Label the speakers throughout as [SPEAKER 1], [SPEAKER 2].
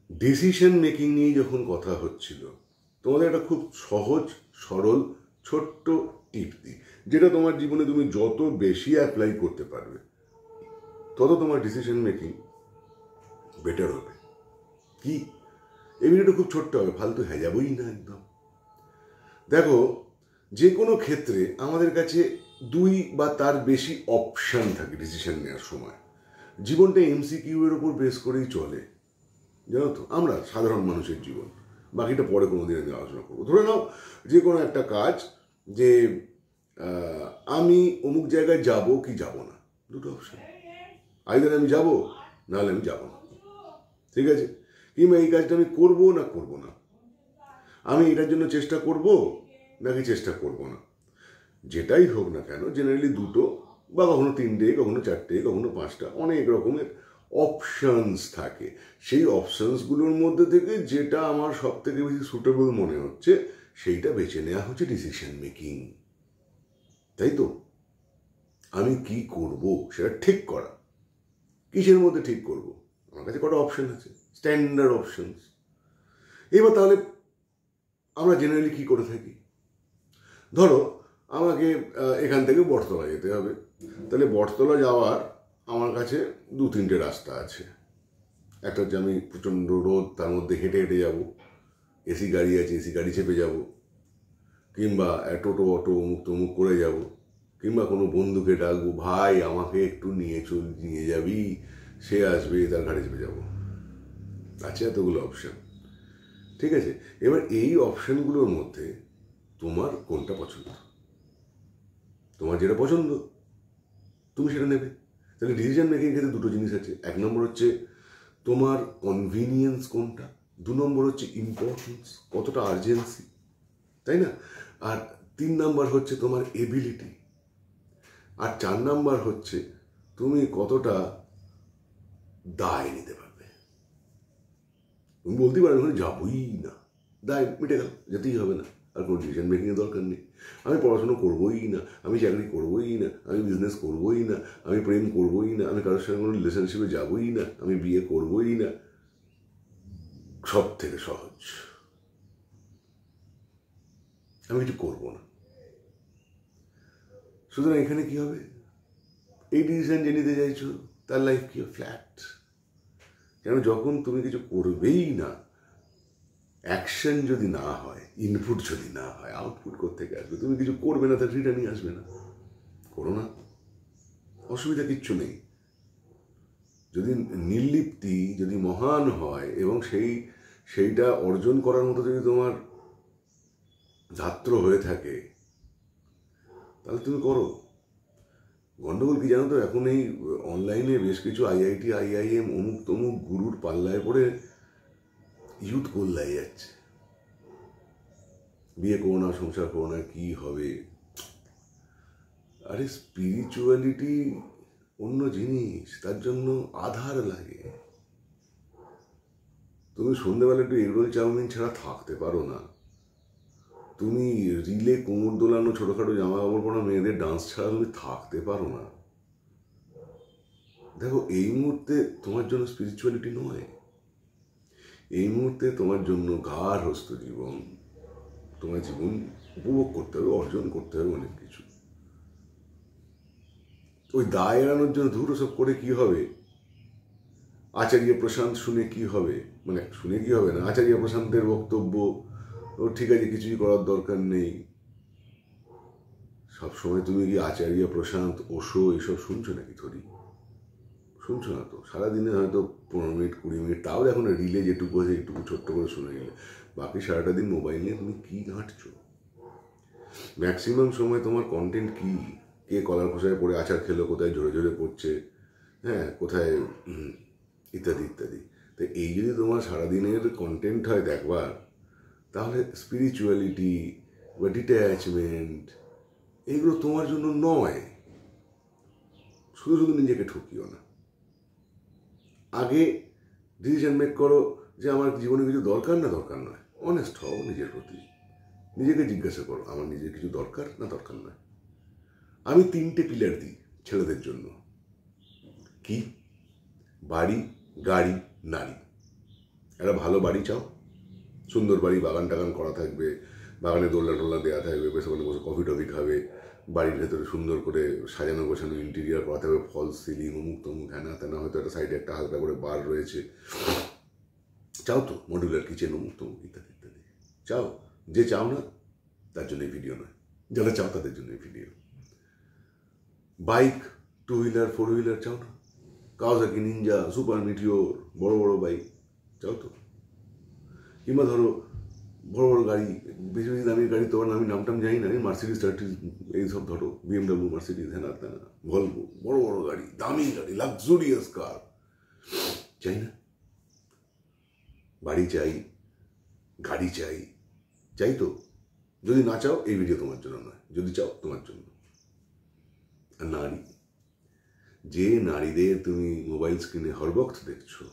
[SPEAKER 1] Decision making নিয়ে যখন কথা হচ্ছিল, তোমাদের একটা খুব সহজ সরল ছোট্ট টিপ দিই, যেটা তোমার জীবনে তুমি যত বেশি অ্যাপ্লাই করতে পারবে তত তোমার ডিসিশন মেকিং বেটার হবে। কি, এই ভিডিওটা খুব ছোট্ট হবে, ফালতু যাবই না একদম। দেখো, যে কোনো ক্ষেত্রে আমাদের কাছে 2 বা তার বেশি অপশান থাকে ডিসিশন নেওয়ার সময়। জীবনটা MCQ এর উপর বেস করেই চলে, জানো তো, আমরা সাধারণ মানুষের জীবন। বাকিটা পরে কোনো দিন আমি আলোচনা করবো। ধরে নাও যে কোনো একটা কাজ, যে আমি অমুক জায়গায় যাব কি যাব না, দুটো অপশান। আইদার আমি যাব, নাহলে আমি যাব না, ঠিক আছে? কিংবা এই কাজটা আমি করবো না করবো না, আমি এটার জন্য চেষ্টা করব নাকি চেষ্টা করব না। যেটাই হোক না কেন, জেনারেলি দুটো বা কখনো 3টে, কখনো 4টে, কখনো 5টা, অনেক রকমের অপশানস থাকে। সেই অপশানসগুলোর মধ্যে থেকে যেটা আমার সব থেকে বেশি সুটেবল মনে হচ্ছে সেইটা বেছে নেওয়া হচ্ছে ডিসিশন মেকিং, তাই তো? আমি কি করব সেটা ঠিক করা। কিসের মধ্যে ঠিক করব? আমার কাছে কটা অপশান আছে, স্ট্যান্ডার্ড অপশানস। এবার তাহলে আমরা জেনারেলি কি করে থাকি? ধরো আমাকে এখান থেকে বটতলা যেতে হবে, তাহলে বটতলা যাওয়ার আমার কাছে 2-3টে রাস্তা আছে। একটা হচ্ছে আমি প্রচণ্ড রোদ, তার মধ্যে হেঁটে হেঁটে যাব, এসি গাড়ি আছে, এসি গাড়ি চেপে যাব, কিংবা টোটো অটো অমুক তমুক করে যাব, কিংবা কোনো বন্ধুকে ডাকবো, ভাই আমাকে একটু নিয়ে যাবি, সে আসবে, তার গাড়ি চেপে যাব। আছে এতগুলো অপশান, ঠিক আছে? এবার এই অপশানগুলোর মধ্যে তোমার কোনটা পছন্দ? তোমার যেটা পছন্দ তুমি সেটা নেবে। তাহলে ডিসিশন মেকিং ক্ষেত্রে দুটো জিনিস আছে। 1 নম্বর হচ্ছে তোমার কনভিনিয়েন্স কোনটা, 2 নম্বর হচ্ছে ইম্পর্টেন্স, কতটা আর্জেন্সি, তাই না? আর 3 নম্বর হচ্ছে তোমার এবিলিটি, আর 4 নম্বর হচ্ছে তুমি কতটা দায় নিতে পারবে। তুমি বলতে পারো ওখানে যাবই না, দায় মিটে গেল, যেতেই হবে না, আর কোনো ডিসিশন মেকিংয়ের দরকার নেই। আমি পড়াশোনা করবোই না, আমি চাকরি করবোই না, আমি বিজনেস করবোই না, আমি প্রেম করবোই না, আমি কারোর সঙ্গে কোনো রিলেশনশিপে যাবোই না, আমি বিয়ে করবোই না। সব থেকে সহজ, আমি কিছু করবো না। সুতরাং এখানে কি হবে? এই ডিসিশন যে নিতে চাইছো তার লাইফ কি ফ্ল্যাট। কেন, যখন তুমি কিছু করবেই না, অ্যাকশন যদি না হয়, ইনপুট যদি না হয়, আউটপুট কোত্থেকে আসবে? তুমি কিছু করবে না, তার রিটার্নই আসবে না। করো না, অসুবিধা কিচ্ছু নেই। যদি নির্লিপ্তি যদি মহান হয় এবং সেইটা অর্জন করার মতো যদি তোমার ধাত্র হয়ে থাকে, তাহলে তুমি করো। গন্ডগোল কি জানো তো, এখন এই অনলাইনে বেশ কিছু IIT IIM অমুক তমুক গুরুর পাল্লায় পড়ে ইউথ গোল্লায় যাচ্ছে। বিয়ে করো না, সংসার করো না, কি হবে? আরে স্পিরিচুয়ালিটি অন্য জিনিস, তার জন্য আধার লাগে। তুমি সন্ধ্যেবেলা একটু এগরোল চাউমিন ছাড়া থাকতে পারো না। তুমি রিলে কোমর দোলানো ছোটোখাটো জামা কাপড় পরা মেয়েদের ডান্স ছাড়া তুমি থাকতে পারো না। দেখো, এই মুহূর্তে তোমার জন্য স্পিরিচুয়ালিটি নয়, এই মুহূর্তে তোমার জন্য গার্হস্থ্য জীবন। তোমার জীবন উপভোগ করতে হবে, অর্জন করতে হবে অনেক কিছু। ওই দায় এড়ানোর জন্য ধুর সব করে কি হবে? আচার্য প্রশান্ত শুনে কি হবে? মানে শুনে কি হবে না, আচার্য প্রশান্তের বক্তব্য, ও ঠিক আছে কিছুই করার দরকার নেই। সবসময় তুমি কি আচার্য প্রশান্ত, ওশো এসব শুনছো নাকি? থরি শুনছো না তো। সারাদিনে হয়তো 15 মিনিট 20 মিনিট, তাও এখন রিলে যেটুকু আছে একটু ছোট্ট করে শুনে গেলে, বাকি সারাটা দিন মোবাইল নিয়ে তুমি কি ঘাঁটছো? ম্যাক্সিমাম সময় তোমার কন্টেন্ট কি? কে কলার খোসায় পড়ে আচার খেলো, কোথায় ঝরে ঝরে পড়ছে, হ্যাঁ, কোথায় ইত্যাদি ইত্যাদি। তো এই যদি তোমার সারাদিনের কন্টেন্ট হয় দেখবার, তাহলে স্পিরিচুয়ালিটি বা ডিট্যাচমেন্ট এইগুলো তোমার জন্য নয়। শুধু শুধু নিজেকে ঠকিও না। আগে ডিসিশন মেক করো যে আমার জীবনে কিছু দরকার না দরকার নয়। অনেস্ট হও নিজের প্রতি, নিজেকে জিজ্ঞাসা করো আমার নিজের কিছু দরকার না দরকার নয়। আমি 3টে পিলার দিই ছেলেদের জন্য। কি? বাড়ি, গাড়ি, নারী। একটা ভালো বাড়ি চাও, সুন্দর বাড়ি, বাগান টাগান করা থাকবে, বাগানে দোলনা টোলনা দেওয়া থাকবে, বেশ ওখানে বসে কফি টফি খাবে, বাড়ির ভেতরে সুন্দর করে সাজানো গোছানো ইন্টেরিয়ার করা থাকবে, ফল সিলিং অমুক তমুক হ্যানা তেনা, হয়তো একটা সাইডে একটা হালকা করে বার রয়েছে, চাও তো? মডুলার কিচেন অমুক তমুক ইত্যাদি ইত্যাদি চাও। যে চাও না তার জন্য এই ভিডিও নয়, যারা চাও তাদের জন্য এই ভিডিও। বাইক, 2 হুইলার 4 হুইলার চাও না? কাওয়াসাকি নিনজা, সুপার মিটিওর, বড় বড় বাইক চাও তো? কিংবা ধরো বড় বড় গাড়ি, বেশি বেশি দামি গাড়ি, তোমার আমি নামটাম জানি না, মার্সিডিজ টার্সিডিজ এইসব ধরো, BMW মার্সিডিজ হ্যানা তেনা, ভলভো, বড় বড় গাড়ি, দামি গাড়ি, লাক্সুরিয়াস কার চাই না? বাড়ি চাই, গাড়ি চাই, চাই তো? যদি না চাও এই ভিডিও তোমার জন্য নয়, যদি চাও তোমার জন্য। আর নারী, যে নারীদের তুমি মোবাইল স্ক্রিনে হরবক্ত দেখছো,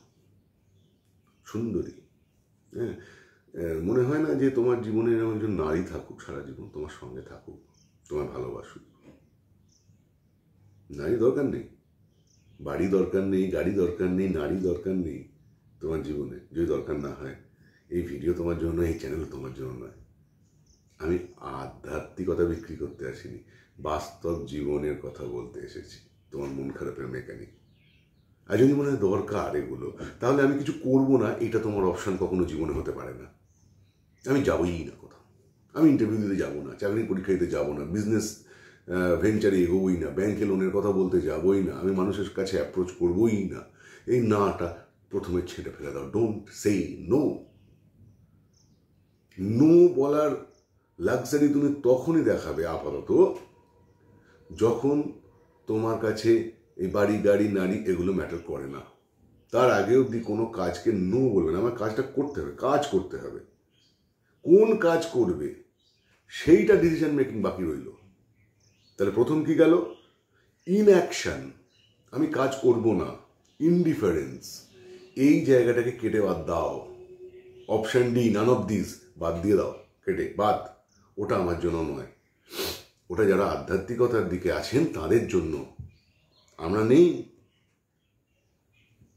[SPEAKER 1] সুন্দরী, হ্যাঁ, মনে হয় না যে তোমার জীবনে এরকম একজন নারী থাকুক সারা জীবন, তোমার সঙ্গে থাকুক, তোমার ভালোবাসুক? নারী দরকার নেই, বাড়ি দরকার নেই, গাড়ি দরকার নেই, নারী দরকার নেই তোমার জীবনে। যদি দরকার না হয় এই ভিডিও তোমার জন্য, এই চ্যানেল তোমার জন্য নয়। আমি আধ্যাত্মিকতা বিক্রি করতে আসিনি, বাস্তব জীবনের কথা বলতে এসেছি, তোমার মন খারাপের মেকানিক। আর যদি মনে হয় দরকার এগুলো, তাহলে আমি কিছু করবো না, এটা তোমার অপশান কখনো জীবনে হতে পারে না। আমি যাবোই না কোথাও, আমি ইন্টারভিউ দিতে যাবো না, চাকরির পরীক্ষা দিতে যাবো না, বিজনেস ভেঞ্চারে এগোবই না, ব্যাংকে লোনের কথা বলতে যাবোই না, আমি মানুষের কাছে অ্যাপ্রোচ করবোই না। এই নাটা প্রথমে ছেড়ে ফেলে দাও। Don't say no. নো বলার লাক্সারি তুমি তখনই দেখাবে আপাতত যখন তোমার কাছে এই বাড়ি গাড়ি নারী এগুলো ম্যাটার করে না। তার আগে অবধি কোনো কাজকে নো বলবে না, আমার কাজটা করতে হবে, কাজ করতে হবে। কোন কাজ করবে সেইটা ডিসিশন মেকিং বাকি রইল। তাহলে প্রথম কি গেল? ইনঅ্যাকশন, আমি কাজ করব না, ইনডিফারেন্স, এই জায়গাটাকে কেটে বাদ দাও। Option D, none of this, বাদ দিয়ে দাও, কেটে বাদ। ওটা আমার জন্য নয়, ওটা যারা আধ্যাত্মিকতার দিকে আছেন তাদের জন্য, আমরা নেই।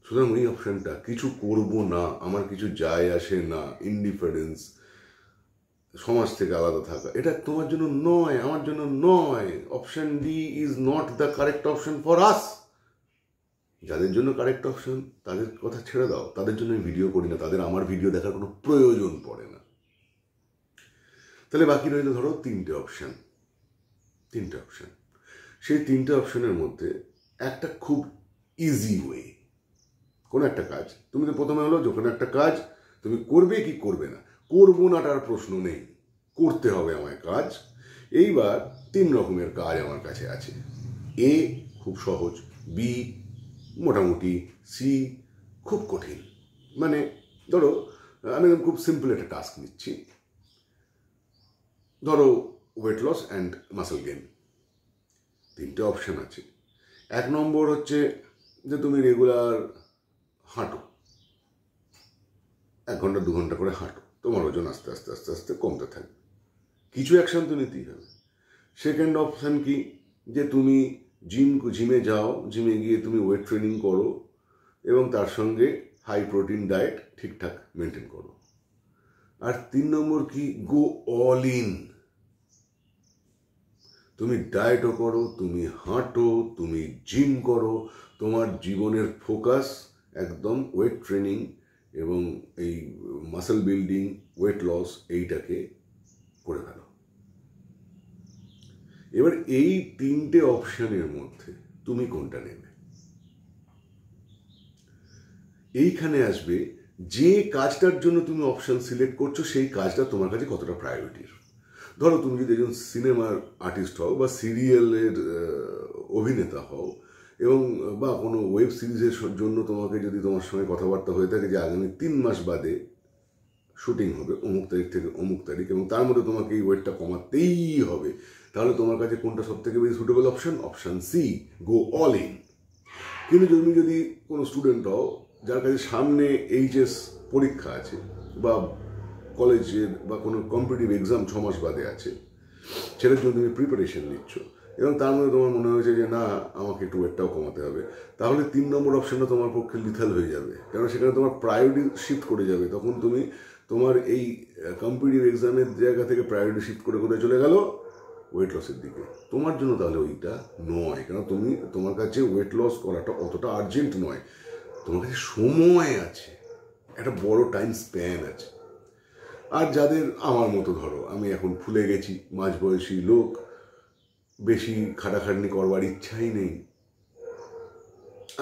[SPEAKER 1] সুতরাং ওই অপশনটা, কিছু করব না, আমার কিছু যায় আসে না, ইনডিফারেন্স, সমাজ থেকে আলাদা থাকা, এটা তোমার জন্য নয়, আমার জন্য নয়। Option D is not the correct option for us. যাদের জন্য কারেক্ট অপশন তাদের কথা ছেড়ে দাও, তাদের জন্য আমি ভিডিও করি না, তাদের আমার ভিডিও দেখার কোনো প্রয়োজন পড়ে না। তাহলে বাকি রইল ধরো তিনটে অপশন। সেই তিনটে অপশনের মধ্যে একটা খুব ইজি ওয়ে, কোনো একটা কাজ তুমি তো প্রথমে হলো যে কোনো একটা কাজ তুমি করবে কি করবে না, করবো নাটার প্রশ্ন নেই, করতে হবে আমায় কাজ। এইবার 3 রকমের কাজ আমার কাছে আছে। এ খুব সহজ, বি মোটামুটি, সি খুব কঠিন। মানে ধরো আমি খুব সিম্পল একটা টাস্ক নিচ্ছি, ধরো weight loss and muscle gain. 3টে অপশান আছে। 1 নম্বর হচ্ছে যে তুমি রেগুলার হাঁটো, 1 ঘন্টা 2 ঘন্টা করে হাঁটো, তোমার ওজন আস্তে আস্তে আস্তে আস্তে কমতে থাকবে, কিছু অ্যাকশন তো নিতেই হবে। সেকেন্ড অপশান কি, যে তুমি জিমে যাও, জিমে গিয়ে তুমি ওয়েট ট্রেনিং করো এবং তার সঙ্গে হাই প্রোটিন ডায়েট ঠিকঠাক মেনটেন করো। আর 3 নম্বর কি, গো অল ইন। তুমি ডায়েটও করো, তুমি হাঁটো, তুমি জিম করো, তোমার জীবনের ফোকাস একদম ওয়েট ট্রেনিং এবং এই মাসেল বিল্ডিং, ওয়েট লস, এইটাকে করে ফেলো। এবার এই 3টে অপশনের মধ্যে তুমি কোনটা নেবে? এইখানে আসবে যে কাজটার জন্য তুমি অপশন সিলেক্ট করছো সেই কাজটা তোমার কাছে কতটা প্রায়োরিটির। ধরো তুমি যদি একজন সিনেমার আর্টিস্ট হও বা সিরিয়ালের অভিনেতা হও এবং বা কোনো ওয়েব সিরিজের জন্য তোমাকে যদি তোমার সঙ্গে কথাবার্তা হয়ে থাকে যে আগামী 3 মাস বাদে শুটিং হবে অমুক তারিখ থেকে অমুক তারিখ এবং তার মধ্যে তোমাকে এই ওয়েটটা কমাতেই হবে, তাহলে তোমার কাছে কোনটা সব থেকে বেশি suitable option? Option C, go all in. কিন্তু তুমি যদি কোনো স্টুডেন্ট হও যার কাছে সামনে এইচএস পরীক্ষা আছে বা কলেজের বা কোনো কম্পিটিটিভ এক্সাম 6 মাস বাদে আছে, সেটার জন্য তুমি প্রিপারেশন নিচ্ছ, এবং তার মধ্যে তোমার মনে হয়েছে যে না আমাকে একটু ওয়েটটাও কমাতে হবে, তাহলে 3 নম্বর অপশানটা তোমার পক্ষে লিথাল হয়ে যাবে, কারণ সেখানে তোমার প্রায়োরিটি শিফট করে যাবে। তখন তুমি তোমার এই কম্পিটিটিভ এক্সামের জায়গা থেকে প্রায়োরিটি শিফট করে কোথায় চলে গেল, ওয়েট লসের দিকে। তোমার জন্য তাহলে ওইটা নয়, কারণ তোমার কাছে ওয়েট লস করাটা অতটা আর্জেন্ট নয়, তোমার কাছে সময় আছে, একটা বড় টাইম স্প্যান আছে। আর যাদের আমার মতো, ধরো আমি এখন ফুলে গেছি, মাঝবয়সী লোক, বেশি খাটাখাটনি করবার ইচ্ছাই নেই,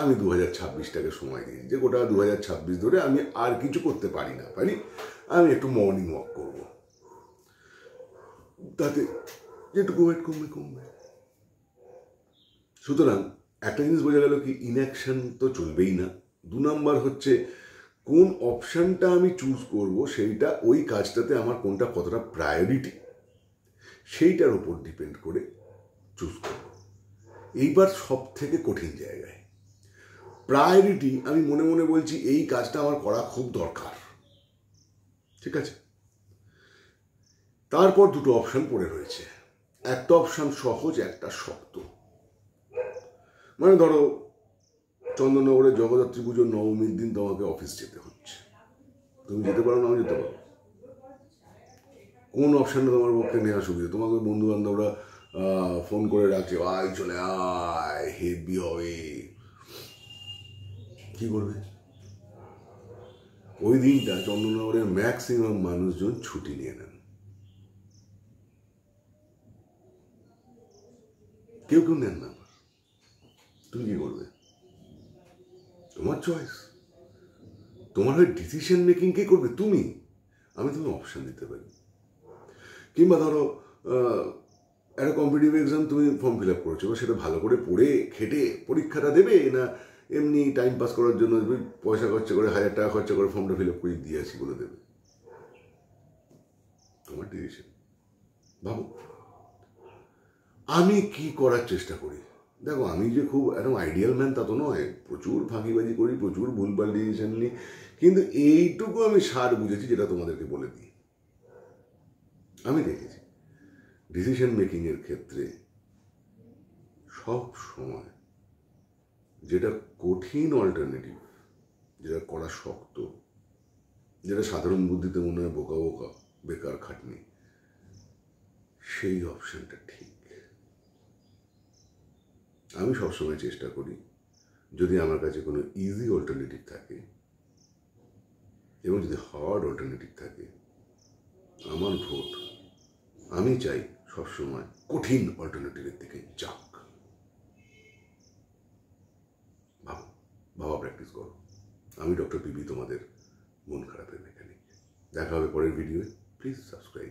[SPEAKER 1] আমি 2026টাকে সময় দিই যে গোটা 2026 ধরে আমি আর কিছু করতে পারি না আমি একটু মর্নিং ওয়াক করব, তাতে যেটুকু ওয়েট কমবে। সুতরাং একটা জিনিস বোঝা গেল কি, ইনঅ্যাকশন তো চলবেই না। 2 নাম্বার হচ্ছে কোন অপশানটা আমি চুজ করব, সেইটা ওই কাজটাতে আমার কোনটা কতটা প্রায়োরিটি সেইটার উপর ডিপেন্ড করে চুজ করব। এইবার সব থেকে কঠিন জায়গায় প্রায়োরিটি, আমি মনে মনে বলছি এই কাজটা আমার করা খুব দরকার, ঠিক আছে। তারপর 2টো অপশান পড়ে রয়েছে, একটা অপশান সহজ, একটা শক্ত। মানে ধরো চন্দননগরে জগদ্ধাত্রী পুজোর নবমীর দিন তোমাকে অফিস যেতে হচ্ছে, তুমি যেতে পারো, নাও যেতে পারো। কোন অপশানটা তোমার পক্ষে নেওয়া সুবিধা? তোমাকে বন্ধু বান্ধবরা ফোন করে রাখছে, আয় চলে আয়, হেভি হবে, কি করবে? ওই দিনটা চন্দননগরের ম্যাক্সিমাম মানুষজন ছুটি নিয়ে নেন, কেউ নেন না। তুমি কি করবে? তোমার চয়েস, তোমার ওই ডিসিশন মেকিং কে করবে? তুমি। আমি তুমি অপশান দিতে পারি। কিংবা ধরো একটা কম্পিটিটিভ এক্সাম তুমি ফর্ম ফিল আপ করেছো, সেটা ভালো করে পড়ে খেটে পরীক্ষাটা দেবে, না এমনি টাইম পাস করার জন্য পয়সা খরচা করে 1000 টাকা খরচা করে ফর্মটা ফিল আপ করে দিয়ে আসি বলে দেবে? তোমার ডিসিশন। ভাবো আমি কি করার চেষ্টা করি। দেখো আমি যে খুব একদম আইডিয়াল ম্যান তা তো নয়, প্রচুর ফাঁকিবাজি করি, প্রচুর ভুলভাল ডিসিশন নিই, কিন্তু এইটুকু আমি সার বুঝেছি যেটা তোমাদেরকে বলে দিই। আমি দেখেছি ডিসিশন মেকিংয়ের ক্ষেত্রে সব সময় যেটা কঠিন অল্টারনেটিভ, যেটা করা শক্ত, যেটা সাধারণ বুদ্ধিতে মনে হয় বোকা বোকা বেকার খাটনি, সেই অপশানটা ঠিক। আমি সবসময় চেষ্টা করি যদি আমার কাছে কোনো ইজি অল্টারনেটিভ থাকে এবং যদি হার্ড অল্টারনেটিভ থাকে, আমার ভোট আমি চাই সবসময় কঠিন অল্টারনেটিভের দিকে যাক। ভাবা প্র্যাকটিস করো। আমি ডক্টর পিবি, তোমাদের মন খারাপের মেকানিক। দেখা হবে পরের ভিডিওয়ে। Please subscribe.